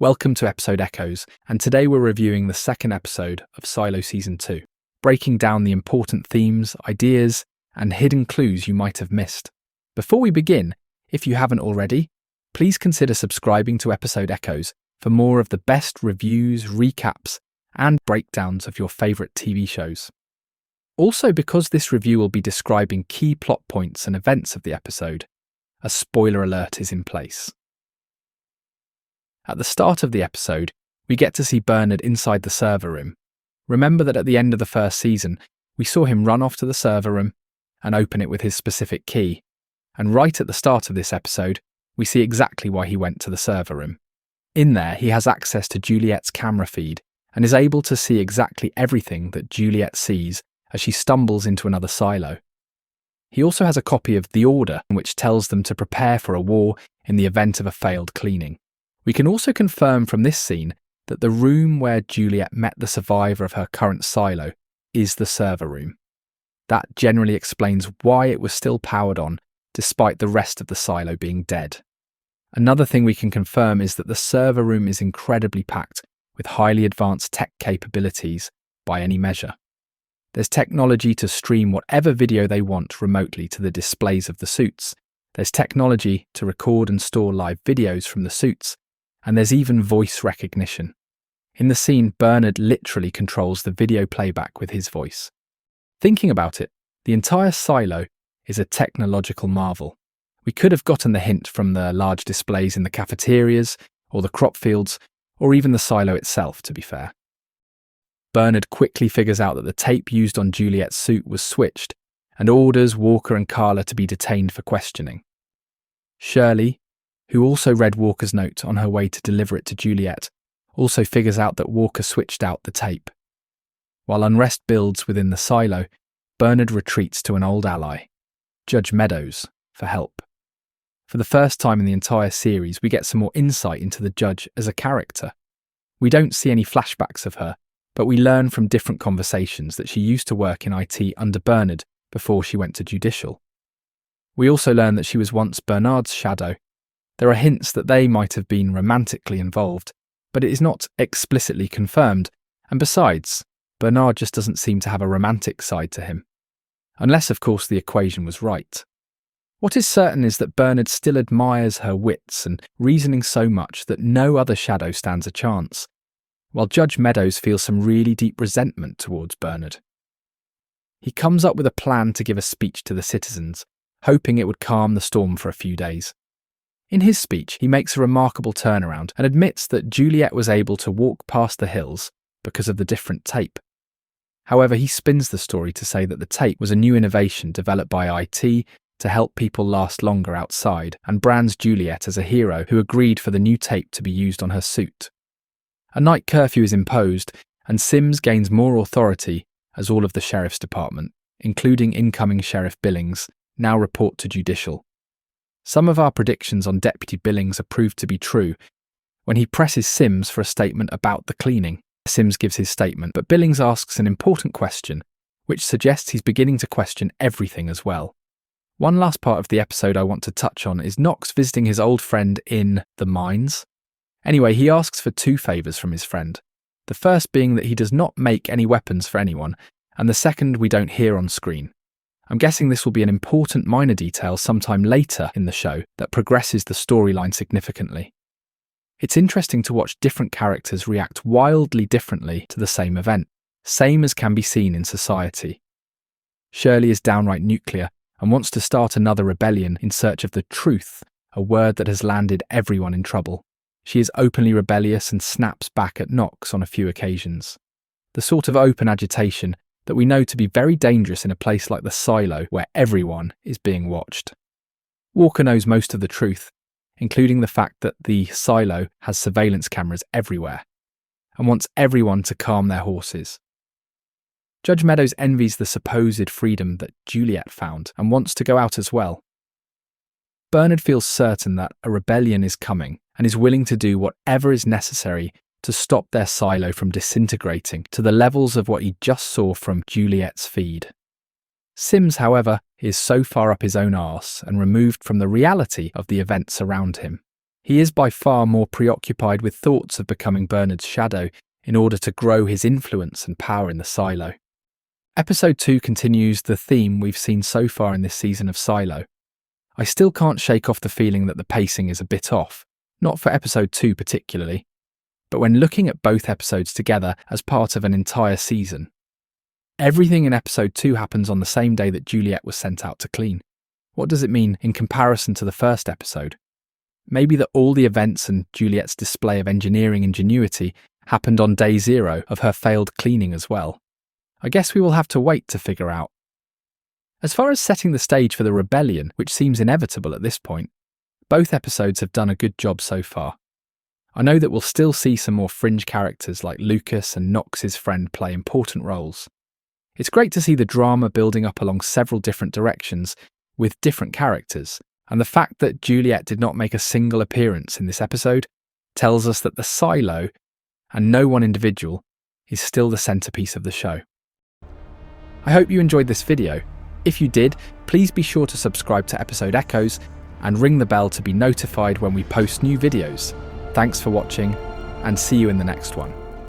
Welcome to Episode Echoes, and today we're reviewing the second episode of Silo Season 2, breaking down the important themes, ideas, and hidden clues you might have missed. Before we begin, if you haven't already, please consider subscribing to Episode Echoes for more of the best reviews, recaps, and breakdowns of your favourite TV shows. Also, because this review will be describing key plot points and events of the episode, a spoiler alert is in place. At the start of the episode, we get to see Bernard inside the server room. Remember that at the end of the first season, we saw him run off to the server room and open it with his specific key. And right at the start of this episode, we see exactly why he went to the server room. In there, he has access to Juliet's camera feed and is able to see exactly everything that Juliet sees as she stumbles into another silo. He also has a copy of the order, which tells them to prepare for a war in the event of a failed cleaning. We can also confirm from this scene that the room where Juliet met the survivor of her current silo is the server room. That generally explains why it was still powered on, despite the rest of the silo being dead. Another thing we can confirm is that the server room is incredibly packed with highly advanced tech capabilities by any measure. There's technology to stream whatever video they want remotely to the displays of the suits. There's technology to record and store live videos from the suits. And there's even voice recognition. In the scene, Bernard literally controls the video playback with his voice. Thinking about it, the entire silo is a technological marvel. We could have gotten the hint from the large displays in the cafeterias, or the crop fields, or even the silo itself, to be fair. Bernard quickly figures out that the tape used on Juliet's suit was switched, and orders Walker and Carla to be detained for questioning. Shirley, who also read Walker's note on her way to deliver it to Juliet, also figures out that Walker switched out the tape. While unrest builds within the silo, Bernard retreats to an old ally, Judge Meadows, for help. For the first time in the entire series, we get some more insight into the judge as a character. We don't see any flashbacks of her, but we learn from different conversations that she used to work in IT under Bernard before she went to judicial. We also learn that she was once Bernard's shadow. There are hints that they might have been romantically involved, but it is not explicitly confirmed, and besides, Bernard just doesn't seem to have a romantic side to him. Unless, of course, the equation was right. What is certain is that Bernard still admires her wits and reasoning so much that no other shadow stands a chance, while Judge Meadows feels some really deep resentment towards Bernard. He comes up with a plan to give a speech to the citizens, hoping it would calm the storm for a few days. In his speech, he makes a remarkable turnaround and admits that Juliet was able to walk past the hills because of the different tape. However, he spins the story to say that the tape was a new innovation developed by IT to help people last longer outside, and brands Juliet as a hero who agreed for the new tape to be used on her suit. A night curfew is imposed, and Sims gains more authority as all of the sheriff's department, including incoming Sheriff Billings, now report to judicial. Some of our predictions on Deputy Billings are proved to be true. When he presses Sims for a statement about the cleaning, Sims gives his statement, but Billings asks an important question, which suggests he's beginning to question everything as well. One last part of the episode I want to touch on is Knox visiting his old friend in the mines. Anyway, he asks for two favours from his friend. The first being that he does not make any weapons for anyone, and the second we don't hear on screen. I'm guessing this will be an important minor detail sometime later in the show that progresses the storyline significantly. It's interesting to watch different characters react wildly differently to the same event, same as can be seen in society. Shirley is downright nuclear and wants to start another rebellion in search of the truth, a word that has landed everyone in trouble. She is openly rebellious and snaps back at Knox on a few occasions. The sort of open agitation that we know to be very dangerous in a place like the silo where everyone is being watched. Walker knows most of the truth, including the fact that the silo has surveillance cameras everywhere, and wants everyone to calm their horses. Judge Meadows envies the supposed freedom that Juliet found and wants to go out as well. Bernard feels certain that a rebellion is coming and is willing to do whatever is necessary to stop their silo from disintegrating to the levels of what he just saw from Juliet's feed. Sims, however, is so far up his own arse and removed from the reality of the events around him. He is by far more preoccupied with thoughts of becoming Bernard's shadow in order to grow his influence and power in the silo. Episode 2 continues the theme we've seen so far in this season of Silo. I still can't shake off the feeling that the pacing is a bit off, not for episode 2 particularly, but when looking at both episodes together as part of an entire season. Everything in episode 2 happens on the same day that Juliet was sent out to clean. What does it mean in comparison to the first episode? Maybe that all the events and Juliet's display of engineering ingenuity happened on day 0 of her failed cleaning as well. I guess we will have to wait to figure out. As far as setting the stage for the rebellion, which seems inevitable at this point, both episodes have done a good job so far. I know that we'll still see some more fringe characters like Lucas and Knox's friend play important roles. It's great to see the drama building up along several different directions with different characters, and the fact that Juliet did not make a single appearance in this episode tells us that the silo, and no one individual, is still the centerpiece of the show. I hope you enjoyed this video. If you did, please be sure to subscribe to Episode Echoes and ring the bell to be notified when we post new videos. Thanks for watching, and see you in the next one.